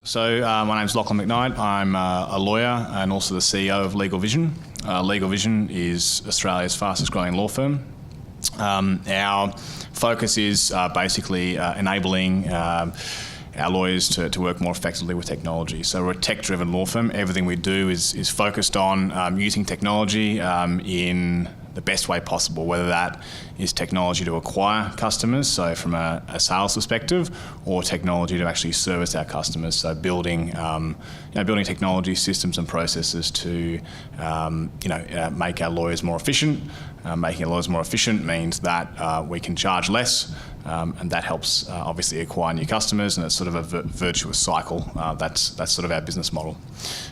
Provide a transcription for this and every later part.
So my name's Lachlan McKnight. I'm a lawyer and also the CEO of Legal Vision. Legal Vision is Australia's fastest growing law firm. Our focus is basically enabling our lawyers to work more effectively with technology. So we're a tech-driven law firm. Everything we do is focused on using technology in the best way possible, whether that is technology to acquire customers, so from a sales perspective, or technology to actually service our customers. So building technology systems and processes to make our lawyers more efficient. Making our lawyers more efficient means that we can charge less, and that helps obviously acquire new customers, and it's sort of a virtuous cycle. That's sort of our business model.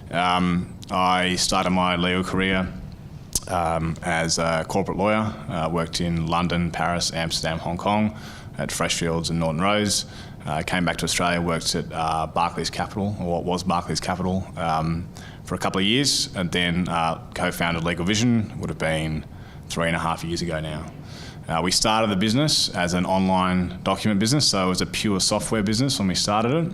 I started my legal career as a corporate lawyer. Worked in London, Paris, Amsterdam, Hong Kong, at Freshfields and Norton Rose. Came back to Australia, worked at Barclays Capital, or what was Barclays Capital, for a couple of years, and then co-founded Legal Vision. Would have been 3.5 years ago now. We started the business as an online document business, so it was a pure software business when we started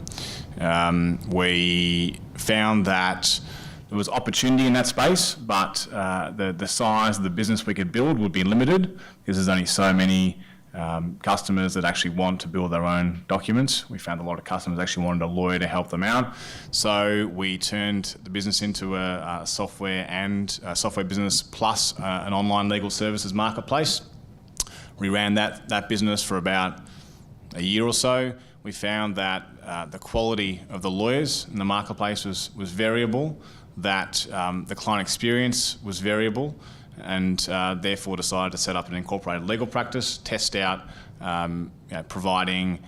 it. We found that there was opportunity in that space, but the size of the business we could build would be limited because there's only so many customers that actually want to build their own documents. We found a lot of customers actually wanted a lawyer to help them out. So we turned the business into a software business plus an online legal services marketplace. We ran that business for about a year or so. We found that the quality of the lawyers in the marketplace was variable, that the client experience was variable, and therefore decided to set up an incorporated legal practice, test out providing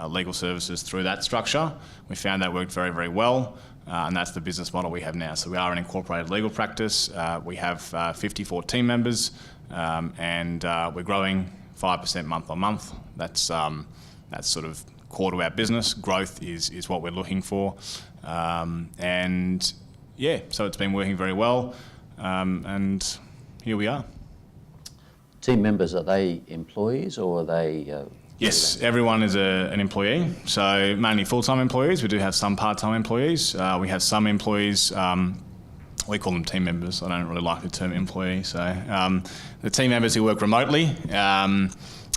legal services through that structure. We found that worked very, very well, and that's the business model we have now. So we are an incorporated legal practice. We have 54 team members, and we're growing 5% month on month. That's sort of core to our business. Growth is what we're looking for, and yeah, so it's been working very well, and here we are. Team members, are they employees or are they? Yes, everyone is an employee, so mainly full-time employees. We do have some part-time employees. We have some employees, we call them team members. I don't really like the term employee. So the team members who work remotely.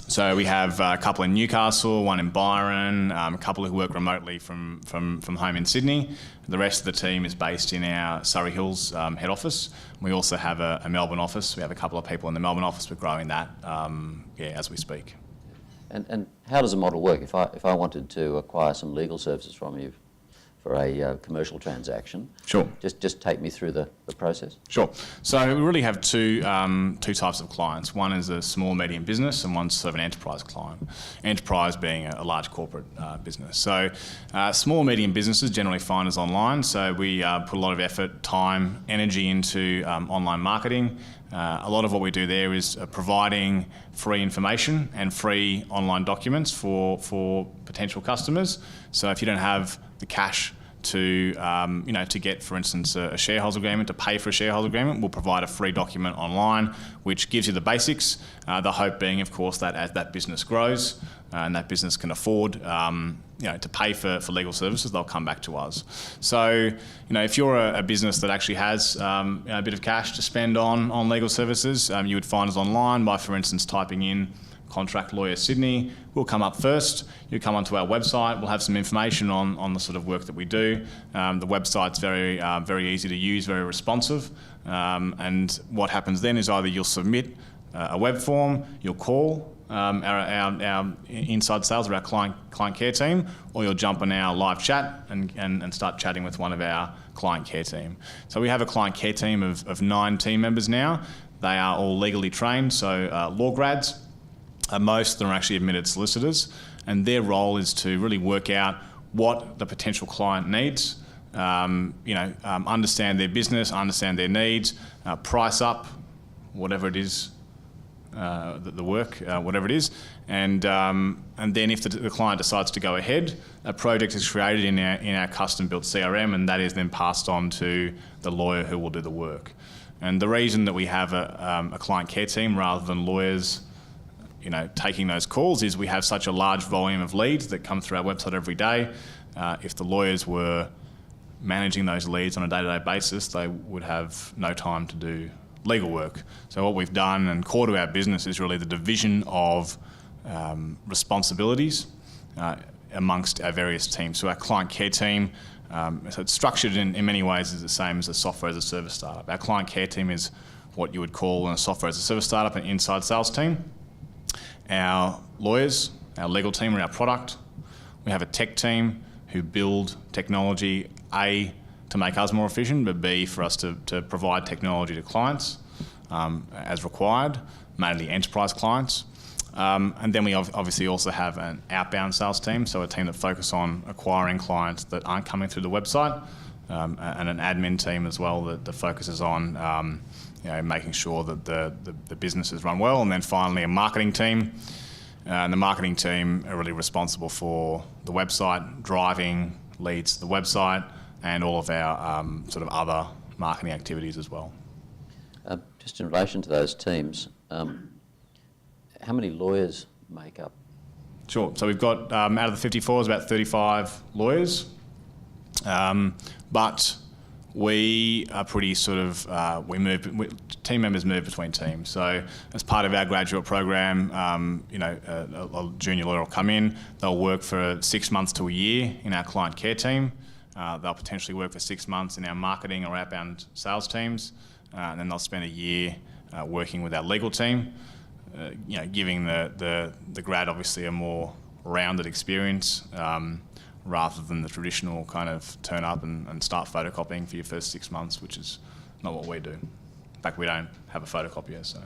So we have a couple in Newcastle, one in Byron, a couple who work remotely from home in Sydney. The rest of the team is based in our Surrey Hills head office. We also have a Melbourne office. We have a couple of people in the Melbourne office. We're growing that as we speak. And how does the model work? If I wanted to acquire some legal services from you for a commercial transaction, sure. Just take me through the process. Sure. So we really have two types of clients. One is a small medium business, and one's sort of an enterprise client. Enterprise being a large corporate business. So small medium businesses generally find us online. So we put a lot of effort, time, energy into online marketing. A lot of what we do there is providing free information and free online documents for potential customers. So if you don't have the cash to get, for instance, a shareholder agreement, to pay for a shareholder agreement, we'll provide a free document online which gives you the basics. The hope being, of course, that as that business grows and that business can afford to pay for legal services, they'll come back to us. So, if you're a business that actually has a bit of cash to spend on legal services, you would find us online by, for instance, typing in Contract Lawyer Sydney. We'll come up first. You come onto our website. We'll have some information on the sort of work that we do. The website's very easy to use, very responsive. And what happens then is either you'll submit a web form, you'll call our inside sales or our client care team, or you'll jump on our live chat and start chatting with one of our client care team. So we have a client care team of 9 team members now. They are all legally trained, so law grads. Most of them are actually admitted solicitors, and their role is to really work out what the potential client needs, understand their business, understand their needs, price up whatever it is, the work, whatever it is, and then if the client decides to go ahead, a project is created in our custom-built CRM, and that is then passed on to the lawyer who will do the work. And the reason that we have a client care team rather than lawyers taking those calls is we have such a large volume of leads that come through our website every day. if the lawyers were managing those leads on a day-to-day basis, they would have no time to do legal work. So what we've done, and core to our business, is really the division of responsibilities amongst our various teams. So our client care team, so it's structured in many ways is the same as a software as a service startup. Our client care team is what you would call a software as a service startup, an inside sales team. Our lawyers, our legal team are our product. We have a tech team who build technology, A, to make us more efficient, but B, for us to provide technology to clients as required, mainly enterprise clients. And then we obviously also have an outbound sales team, so a team that focus on acquiring clients that aren't coming through the website, and an admin team as well that focuses on making sure that the businesses run well. And then finally a marketing team. And the marketing team are really responsible for the website, driving leads to the website, and all of our sort of other marketing activities as well. Just in relation to those teams, how many lawyers make up? Sure. So we've got, out of the 54, it's about 35 lawyers. But we are pretty sort of, team members move between teams. So as part of our graduate program, a junior lawyer will come in, they'll work for 6 months to a year in our client care team. They'll potentially work for 6 months in our marketing or outbound sales teams, and then they'll spend a year working with our legal team, giving the grad obviously a more rounded experience, rather than the traditional kind of turn up and start photocopying for your first 6 months, which is not what we do. In fact, we don't have a photocopier. So,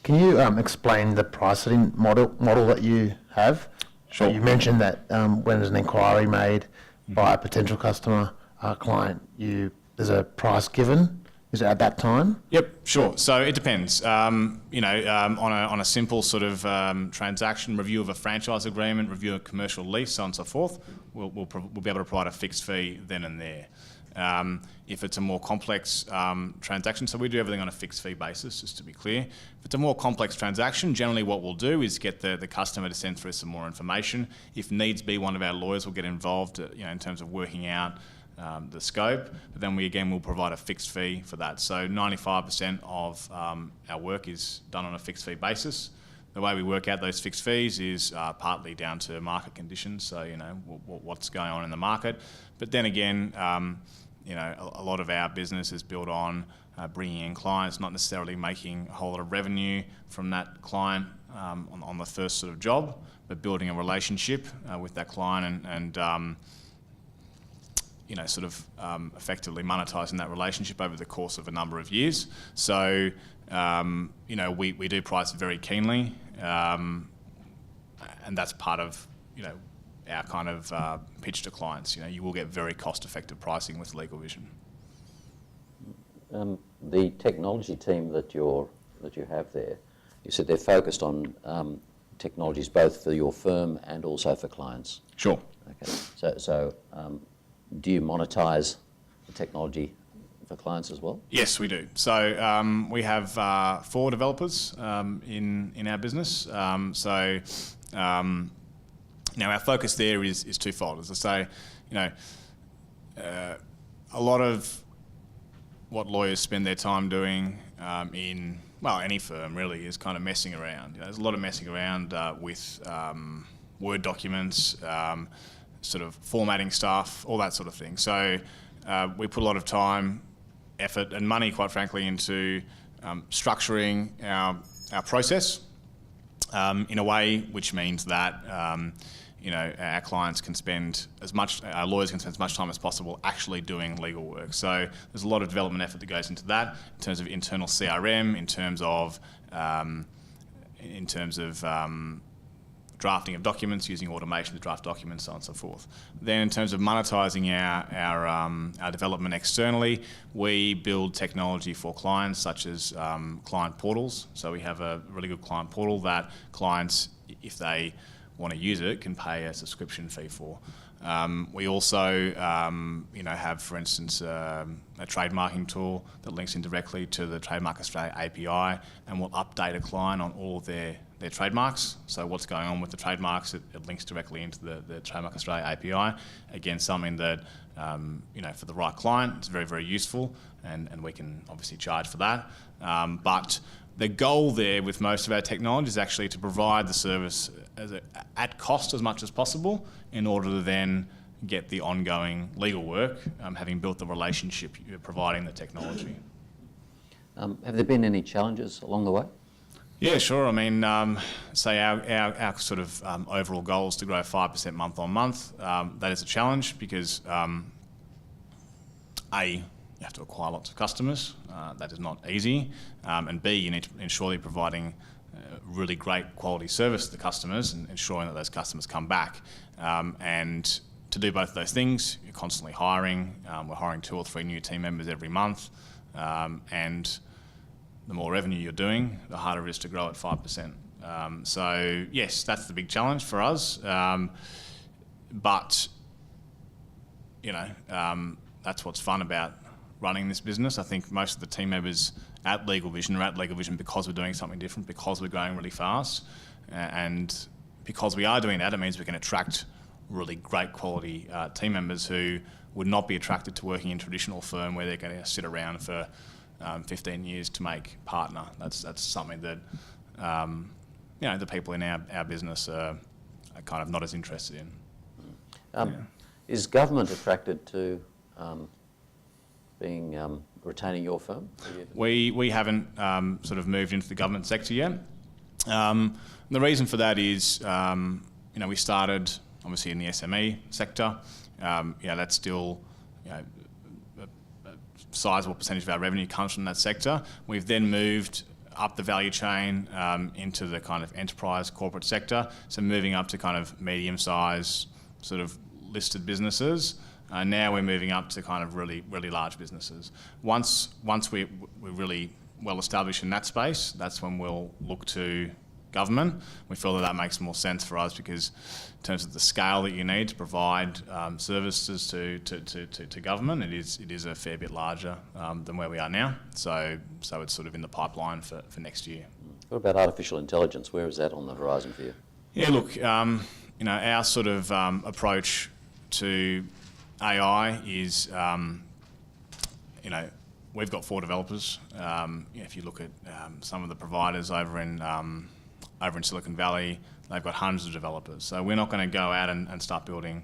can you explain the pricing model that you have? Sure. You mentioned that when there's an inquiry made by a potential customer, client, there's a price given. Is it at that time? Yep, sure. So it depends. On a simple sort of transaction, review of a franchise agreement, review of a commercial lease, so on and so forth, we'll be able to provide a fixed fee then and there. If it's a more complex transaction, so we do everything on a fixed fee basis, just to be clear. If it's a more complex transaction, generally what we'll do is get the customer to send through some more information. If needs be, one of our lawyers will get involved, in terms of working out the scope, but then we'll provide a fixed fee for that. So 95% of our work is done on a fixed fee basis. The way we work out those fixed fees is partly down to market conditions, so what's going on in the market. But then again, a lot of our business is built on bringing in clients, not necessarily making a whole lot of revenue from that client on the first sort of job, but building a relationship with that client and effectively monetising that relationship over the course of a number of years. So, we do price very keenly, and that's part of, our kind of pitch to clients. You will get very cost-effective pricing with Legal Vision. The technology team that you have there, you said they're focused on technologies both for your firm and also for clients. Sure. Okay. So do you monetize the technology for clients as well? Yes, we do. So we have 4 developers in our business. Now our focus there is twofold. As I say, a lot of what lawyers spend their time doing in any firm really is kind of messing around. There's a lot of messing around with Word documents, sort of formatting stuff, all that sort of thing. So we put a lot of time, effort and money, quite frankly, into structuring our process in a way which means that our clients can spend our lawyers can spend as much time as possible actually doing legal work. So there's a lot of development effort that goes into that in terms of internal CRM, in terms of drafting of documents, using automation to draft documents, so on and so forth. Then in terms of monetising our development externally, we build technology for clients such as client portals. So we have a really good client portal that clients, if they want to use it, can pay a subscription fee for. We also, have, for instance, a trademarking tool that links in directly to the Trademark Australia API and will update a client on all of their trademarks. So what's going on with the trademarks, it links directly into the Trademark Australia API. Again, something that, for the right client, it's very, very useful, and we can obviously charge for that. But the goal there with most of our technology is actually to provide the service at cost as much as possible in order to then get the ongoing legal work, having built the relationship you're providing the technology. Have there been any challenges along the way? Yeah, sure. I mean, say our sort of overall goal is to grow 5% month on month. That is a challenge because A, you have to acquire lots of customers. That is not easy. And B, you need to ensure that you're providing really great quality service to the customers and ensuring that those customers come back. And to do both of those things, you're constantly hiring. We're hiring 2 or 3 new team members every month. And the more revenue you're doing, the harder it is to grow at 5%. So yes, that's the big challenge for us. But that's what's fun about running this business. I think most of the team members at Legal Vision are at Legal Vision because we're doing something different, because we're growing really fast, and because we are doing that, it means we can attract really great quality team members who would not be attracted to working in a traditional firm where they're going to sit around for 15 years to make partner. That's something that the people in our business are kind of not as interested in. Is government attracted to retaining your firm? We haven't sort of moved into the government sector yet. The reason for that is, we started obviously in the SME sector. That's still, a sizable percentage of our revenue comes from that sector. We've then moved up the value chain into the kind of enterprise corporate sector. So moving up to kind of medium-sized sort of listed businesses. Now we're moving up to kind of really, really large businesses. Once we're really well established in that space, that's when we'll look to government. We feel that makes more sense for us because in terms of the scale that you need to provide services to government, it is a fair bit larger than where we are now. So it's sort of in the pipeline for next year. What about artificial intelligence? Where is that on the horizon for you? Yeah, look, our sort of approach to AI is, we've got 4 developers. If you look at some of the providers over in Silicon Valley, they've got hundreds of developers. So we're not going to go out and start building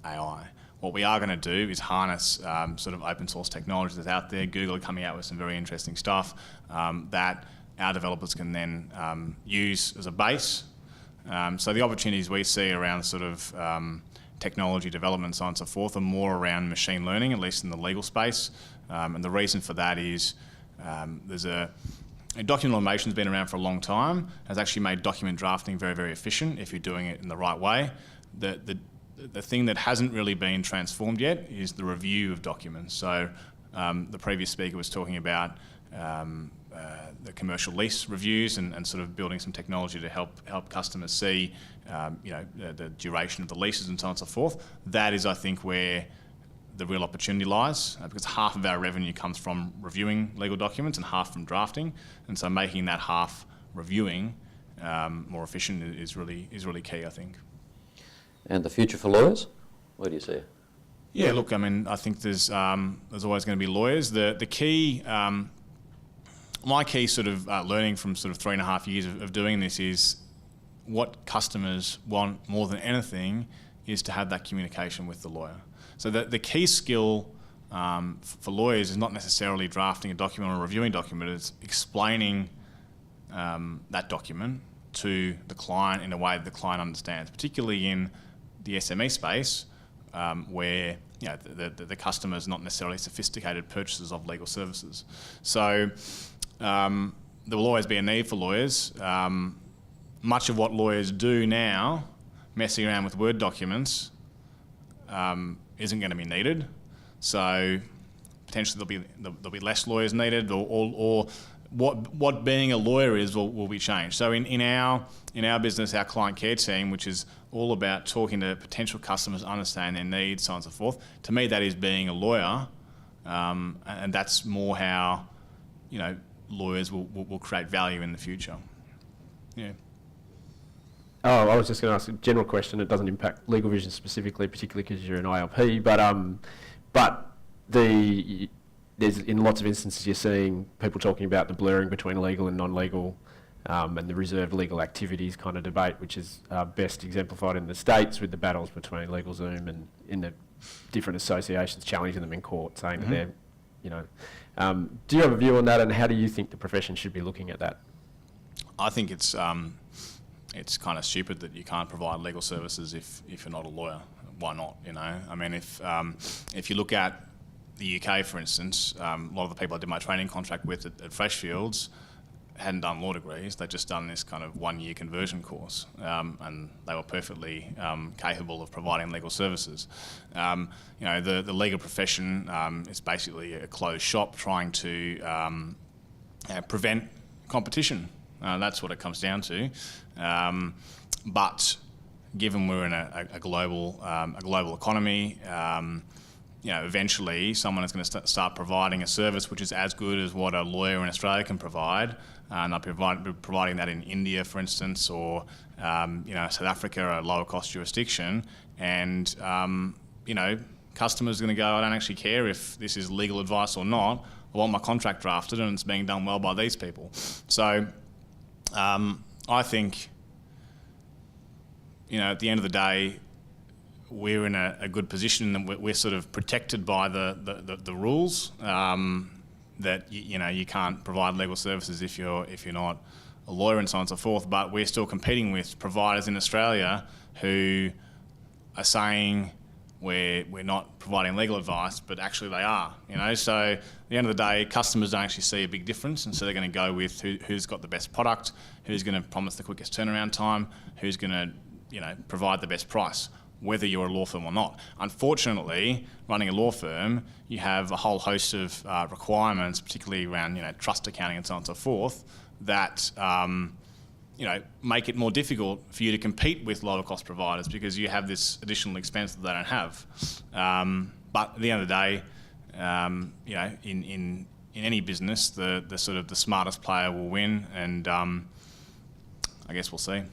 AI. What we are going to do is harness sort of open source technology that's out there. Google are coming out with some very interesting stuff that our developers can then use as a base. So the opportunities we see around sort of technology development, so on and so forth, are more around machine learning, at least in the legal space. And the reason for that is there's document automation has been around for a long time, has actually made document drafting very, very efficient if you're doing it in the right way. The thing that hasn't really been transformed yet is the review of documents. So the previous speaker was talking about the commercial lease reviews and sort of building some technology to help customers see the duration of the leases and so on and so forth. That is, I think, where the real opportunity lies, because half of our revenue comes from reviewing legal documents and half from drafting, and so making that half reviewing more efficient is really key, I think. And the future for lawyers, where do you see it? Yeah, look, I mean, I think there's always going to be lawyers. The key, my key sort of learning from sort of 3.5 years of doing this is what customers want more than anything is to have that communication with the lawyer. So the key skill for lawyers is not necessarily drafting a document or reviewing a document, it's explaining that document to the client in a way that the client understands, particularly in the SME space where the customer is not necessarily sophisticated purchasers of legal services. So there will always be a need for lawyers. Much of what lawyers do now, messing around with Word documents, isn't going to be needed. So potentially there'll be less lawyers needed, or what being a lawyer is will be changed. So in our business, our client care team, which is all about talking to potential customers, understanding their needs, so on and so forth. To me, that is being a lawyer, and that's more how lawyers will create value in the future. Yeah. Oh, I was just going to ask a general question. It doesn't impact Legal Vision specifically, particularly because you're an ILP. But there's in lots of instances you're seeing people talking about the blurring between legal and non-legal, and the reserved legal activities kind of debate, which is best exemplified in the States with the battles between LegalZoom and in the different associations challenging them in court, saying that they're, do you have a view on that, and how do you think the profession should be looking at that? I think it's kind of stupid that you can't provide legal services if you're not a lawyer. Why not? I mean, if you look at the UK, for instance, a lot of the people I did my training contract with at Freshfields hadn't done law degrees. They'd just done this kind of 1-year conversion course, and they were perfectly capable of providing legal services. The legal profession is basically a closed shop trying to prevent competition. That's what it comes down to. But given we're in a global economy, eventually someone is going to start providing a service which is as good as what a lawyer in Australia can provide, and they'll be providing that in India, for instance, or South Africa, a lower cost jurisdiction, and customers are going to go, I don't actually care if this is legal advice or not. I want my contract drafted and it's being done well by these people. So I think, at the end of the day, we're in a good position, and we're sort of protected by the rules that you can't provide legal services if you're not a lawyer and so on and so forth. But we're still competing with providers in Australia who are saying we're not providing legal advice, but actually they are. So at the end of the day, customers don't actually see a big difference, and so they're going to go with who's got the best product, who's going to promise the quickest turnaround time, who's going to provide the best price, whether you're a law firm or not. Unfortunately, running a law firm, you have a whole host of requirements, particularly around trust accounting and so on and so forth, that make it more difficult for you to compete with lower cost providers because you have this additional expense that they don't have. But at the end of the day, in any business, the sort of the smartest player will win, and I guess we'll see.